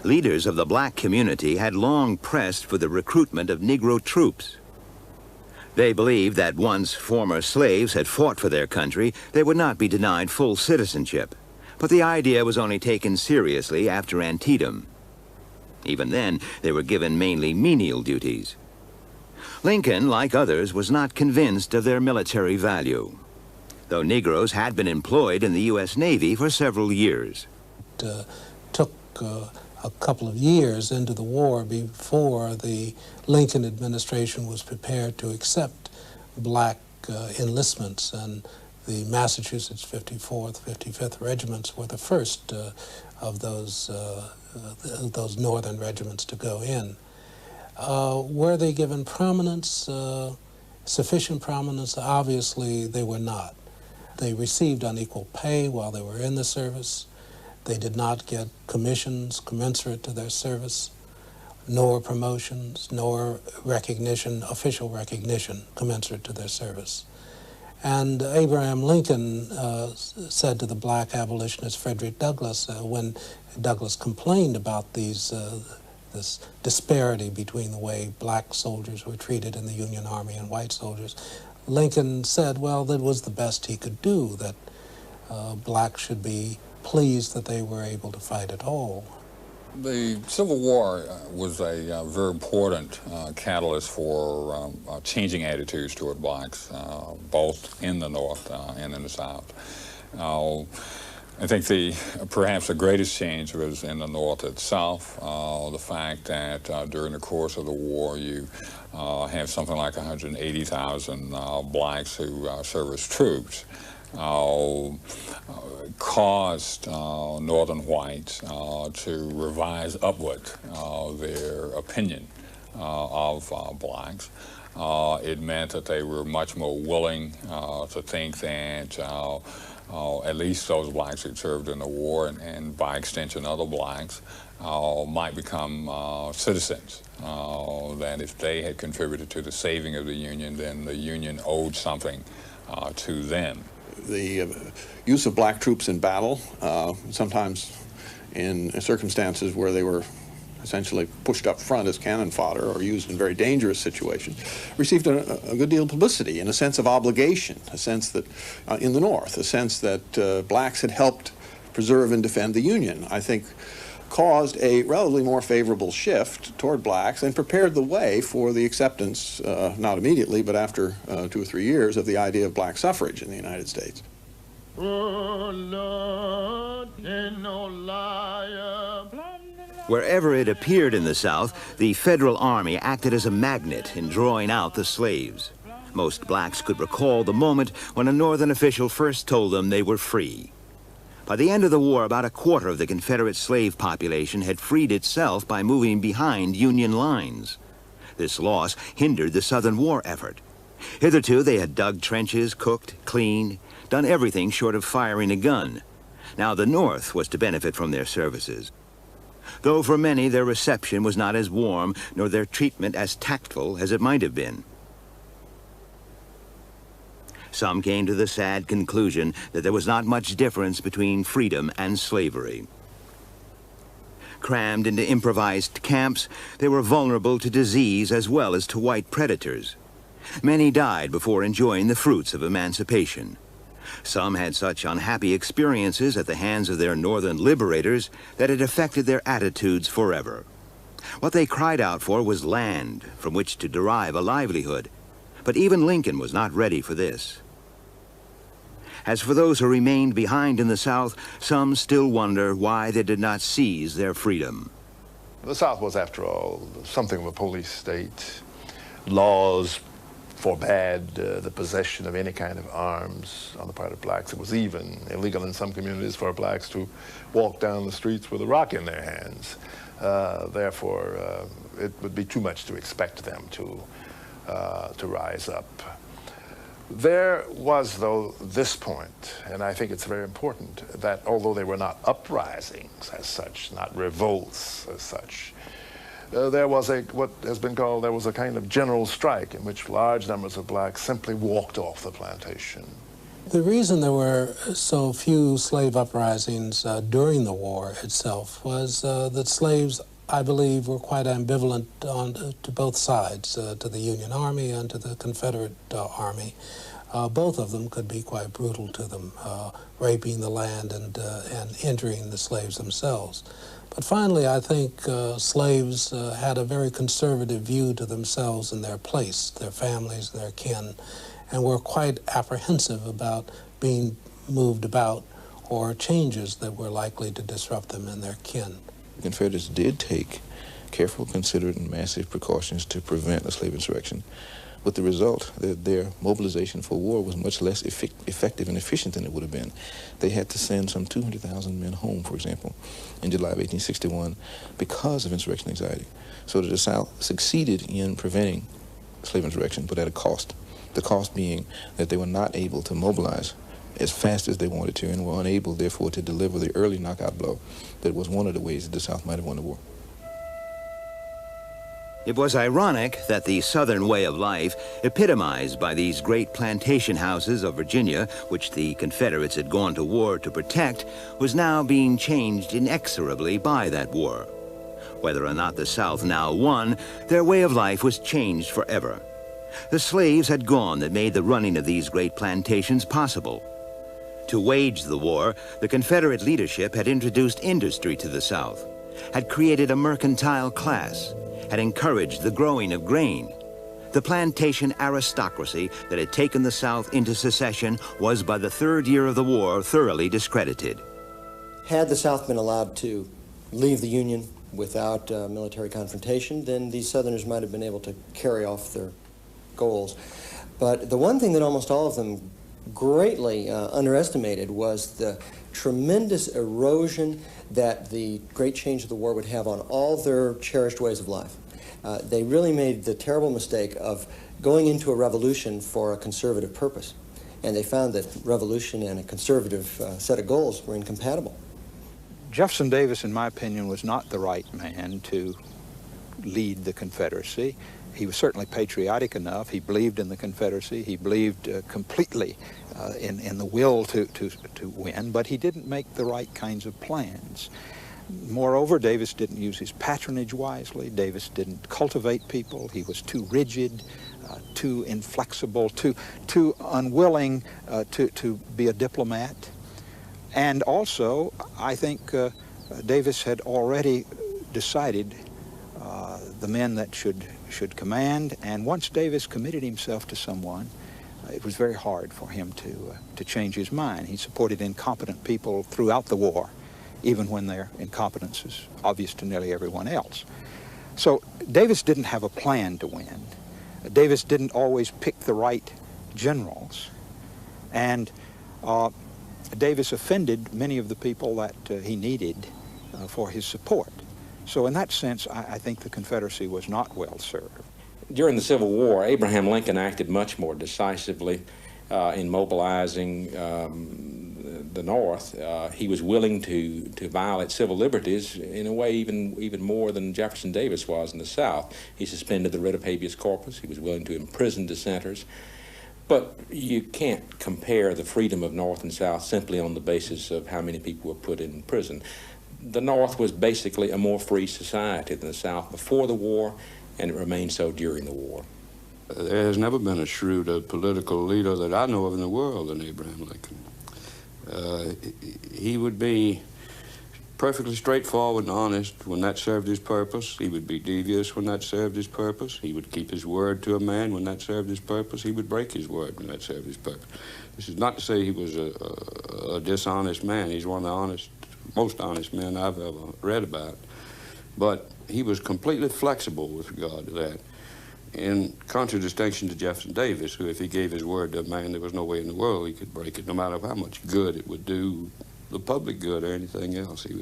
Leaders of the black community had long pressed for the recruitment of Negro troops. They believed that once former slaves had fought for their country, they would not be denied full citizenship. But the idea was only taken seriously after Antietam. Even then, they were given mainly menial duties. Lincoln, like others, was not convinced of their military value, though Negroes had been employed in the U.S. Navy for several years. It took a couple of years into the war before the Lincoln administration was prepared to accept black enlistments, and the Massachusetts 54th, 55th regiments were the first of those northern regiments to go in. Were they given prominence, sufficient prominence? Obviously, they were not. They received unequal pay while they were in the service. They did not get commissions commensurate to their service, nor promotions, nor recognition, official recognition commensurate to their service. And Abraham Lincoln said to the black abolitionist Frederick Douglass, when Douglass complained about this disparity between the way black soldiers were treated in the Union Army and white soldiers, Lincoln said, well, that was the best he could do, that blacks should be pleased that they were able to fight at all. The Civil War was a very important catalyst for changing attitudes toward blacks, both in the North and in the South. I think perhaps the greatest change was in the North itself. The fact that during the course of the war you have something like 180,000 blacks who serve as troops caused northern whites to revise upward their opinion of blacks. It meant that they were much more willing to think that at least those blacks who served in the war, and by extension other blacks, might become citizens. That if they had contributed to the saving of the Union, then the Union owed something to them. The use of black troops in battle, sometimes in circumstances where they were essentially pushed up front as cannon fodder or used in very dangerous situations, received a good deal of publicity and a sense of obligation, a sense that, in the North, a sense that blacks had helped preserve and defend the Union, I think caused a relatively more favorable shift toward blacks and prepared the way for the acceptance, not immediately, but after 2 or 3 years, of the idea of black suffrage in the United States. Oh, Lord, ain't no liar. Wherever it appeared in the South, the Federal Army acted as a magnet in drawing out the slaves. Most blacks could recall the moment when a Northern official first told them they were free. By the end of the war, about a quarter of the Confederate slave population had freed itself by moving behind Union lines. This loss hindered the Southern war effort. Hitherto, they had dug trenches, cooked, cleaned, done everything short of firing a gun. Now the North was to benefit from their services. Though for many their reception was not as warm, nor their treatment as tactful as it might have been. Some came to the sad conclusion that there was not much difference between freedom and slavery. Crammed into improvised camps, they were vulnerable to disease as well as to white predators. Many died before enjoying the fruits of emancipation. Some had such unhappy experiences at the hands of their Northern liberators that it affected their attitudes forever. What they cried out for was land from which to derive a livelihood. But even Lincoln was not ready for this. As for those who remained behind in the South, some still wonder why they did not seize their freedom. The South was, after all, something of a police state. Laws forbade the possession of any kind of arms on the part of blacks. It was even illegal in some communities for blacks to walk down the streets with a rock in their hands. Therefore, it would be too much to expect them to rise up. There was, though, this point, and I think it's very important, that although they were not uprisings as such, not revolts as such, there was what has been called, there was a kind of general strike in which large numbers of blacks simply walked off the plantation The reason there were so few slave uprisings during the war itself was that slaves, I believe, were quite ambivalent to both sides, to the Union Army and to the Confederate Army. Both of them could be quite brutal to them, raping the land and injuring the slaves themselves. But finally, I think slaves had a very conservative view to themselves and their place, their families, their kin, and were quite apprehensive about being moved about or changes that were likely to disrupt them and their kin. The Confederates did take careful, considerate, and massive precautions to prevent a slave insurrection, with the result that their mobilization for war was much less effective and efficient than it would have been. They had to send some 200,000 men home, for example, in July of 1861 because of insurrection anxiety. So that the South succeeded in preventing slave insurrection, but at a cost. The cost being that they were not able to mobilize as fast as they wanted to and were unable, therefore, to deliver the early knockout blow that was one of the ways that the South might have won the war. It was ironic that the Southern way of life, epitomized by these great plantation houses of Virginia, which the Confederates had gone to war to protect, was now being changed inexorably by that war. Whether or not the South now won, their way of life was changed forever. The slaves had gone that made the running of these great plantations possible. To wage the war, the Confederate leadership had introduced industry to the South, had created a mercantile class, had encouraged the growing of grain. The plantation aristocracy that had taken the South into secession was by the third year of the war thoroughly discredited. Had the South been allowed to leave the Union without military confrontation, then these Southerners might have been able to carry off their goals. But the one thing that almost all of them greatly underestimated was the tremendous erosion that the great change of the war would have on all their cherished ways of life. They really made the terrible mistake of going into a revolution for a conservative purpose. And they found that revolution and a conservative set of goals were incompatible. Jefferson Davis, in my opinion, was not the right man to lead the Confederacy. He was certainly patriotic enough. He believed in the Confederacy. He believed completely in the will to win, but he didn't make the right kinds of plans. Moreover, Davis didn't use his patronage wisely. Davis didn't cultivate people. He was too rigid, too inflexible, too unwilling to be a diplomat. And also, I think Davis had already decided the men that should command, and once Davis committed himself to someone, it was very hard for him to change his mind. He supported incompetent people throughout the war, even when their incompetence is obvious to nearly everyone else. So Davis didn't have a plan to win. Davis didn't always pick the right generals, and Davis offended many of the people that he needed for his support. So in that sense, I think the Confederacy was not well served. During the Civil War, Abraham Lincoln acted much more decisively in mobilizing the North. He was willing to violate civil liberties in a way even more than Jefferson Davis was in the South. He suspended the writ of habeas corpus. He was willing to imprison dissenters. But you can't compare the freedom of North and South simply on the basis of how many people were put in prison. The North was basically a more free society than the South before the war, and it remained so during the war. There has never been a shrewder political leader that I know of in the world than Abraham Lincoln. He would be perfectly straightforward and honest when that served his purpose. He would be devious when that served his purpose. He would keep his word to a man when that served his purpose. He would break his word when that served his purpose. This is not to say he was a dishonest man. He's one of the most honest men I've ever read about. But he was completely flexible with regard to that, in contradistinction to Jefferson Davis, who, if he gave his word to a man, there was no way in the world he could break it, no matter how much good it would do, the public good or anything else. He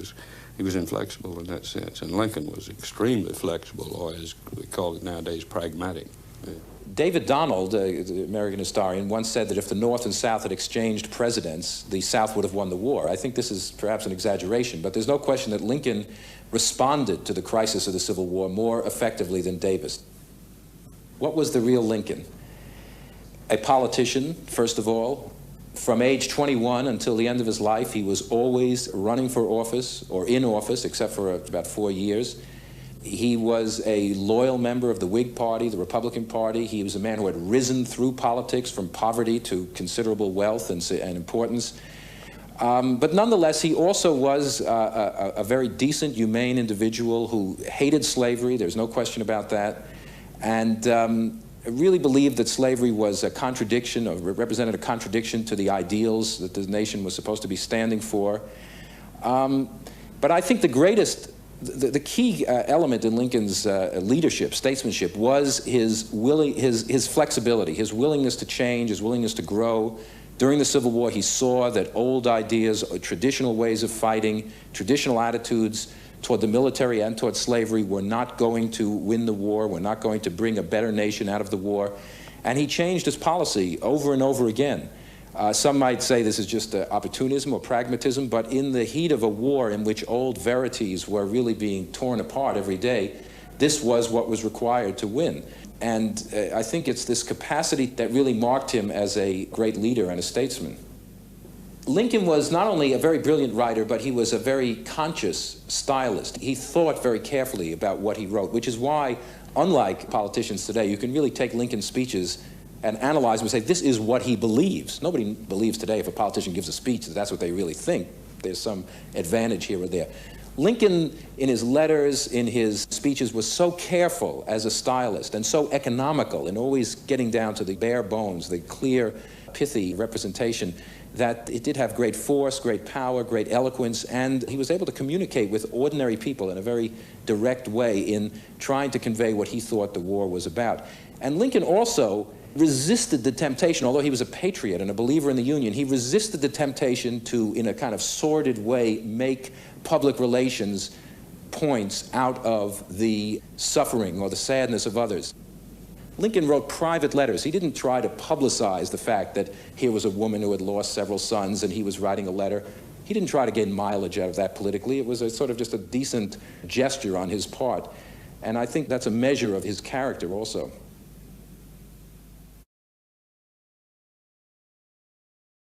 was inflexible in that sense, and Lincoln was extremely flexible, or as we call it nowadays, pragmatic. Yeah. David Donald, the American historian, once said that if the North and South had exchanged presidents, the South would have won the war. I think this is perhaps an exaggeration, but there's no question that Lincoln responded to the crisis of the Civil War more effectively than Davis. What was the real Lincoln? A politician, first of all, From age 21 until the end of his life, he was always running for office or in office, except for about 4 years. He was a loyal member of the Whig Party, the Republican Party. He was a man who had risen through politics from poverty to considerable wealth and importance. But nonetheless, he also was a very decent, humane individual who hated slavery. There's no question about that. And really believed that slavery was a contradiction, or represented a contradiction to the ideals that the nation was supposed to be standing for. But I think the key element in Lincoln's leadership, statesmanship, was his flexibility, his willingness to change, his willingness to grow. During the Civil War, he saw that old ideas, traditional ways of fighting, traditional attitudes toward the military and toward slavery were not going to win the war, were not going to bring a better nation out of the war. And he changed his policy over and over again. Some might say this is just opportunism or pragmatism, but in the heat of a war in which old verities were really being torn apart every day, this was what was required to win. And I think it's this capacity that really marked him as a great leader and a statesman. Lincoln was not only a very brilliant writer, but he was a very conscious stylist. He thought very carefully about what he wrote, which is why, unlike politicians today, you can really take Lincoln's speeches and analyze them and say, this is what he believes. Nobody believes today if a politician gives a speech that that's what they really think. There's some advantage here or there. Lincoln, in his letters, in his speeches, was so careful as a stylist and so economical in always getting down to the bare bones, the clear, pithy representation, that it did have great force, great power, great eloquence, and he was able to communicate with ordinary people in a very direct way in trying to convey what he thought the war was about. And Lincoln also resisted the temptation, although he was a patriot and a believer in the Union, he resisted the temptation to, in a kind of sordid way, make public relations points out of the suffering or the sadness of others. Lincoln wrote private letters. He didn't try to publicize the fact that here was a woman who had lost several sons and he was writing a letter. He didn't try to gain mileage out of that politically. It was a sort of just a decent gesture on his part. And I think that's a measure of his character also.